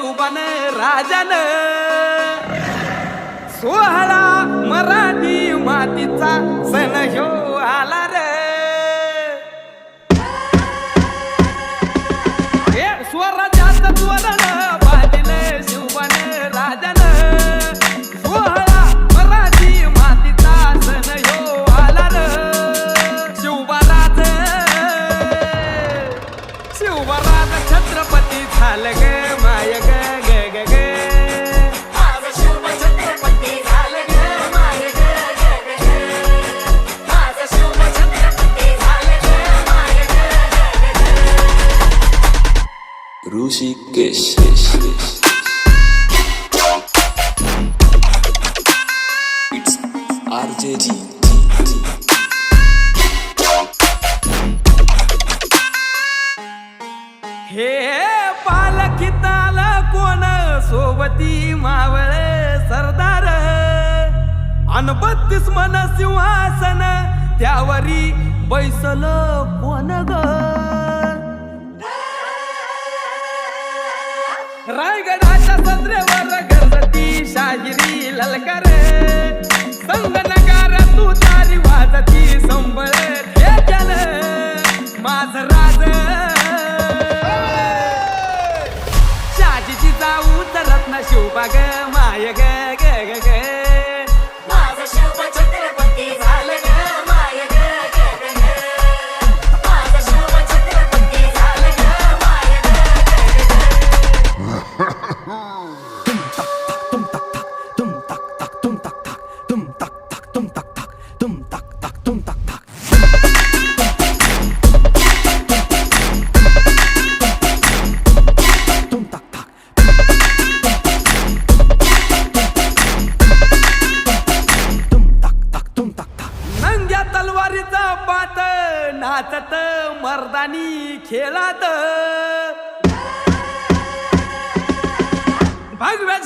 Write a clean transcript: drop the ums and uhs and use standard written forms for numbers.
शिवबान राजान सोहळा मराठी मातीचा सण ह्यो आला रे स्वराज्याचं त्वरण बांधले शिवबान राजान सोहळा मराठी मातीचा सण ह्यो आला रे शिवबराज छत्रपती झालं ग माय ग ग ग ग माझं शिव छत्रपती झालं ग माय ग ग ग ग माझं शिव छत्रपती झालं ग माय ग ग ग ऋषिकेश It's RJG हे पालखीत आलं कोण सोबती मावळ सरदार अन 32 मन सिंहासन त्यावरी बैसल कोण ग रायगडाच्या सत्रेवर गरजती शाहिरी ललकार संगनकार तू तारी वाजती संबळ ठेक्याल माझ राज शाजीची जाऊ रत्न शिवबाग माय ग ग ग ग माझं शिव छत्रपती झालं ग माय ग ग ग ग माझं शिव छत्रपती झालं ग माय ग ग नंग्या तलवारीचा पात नाचत मर्दानी खेळात भगव्या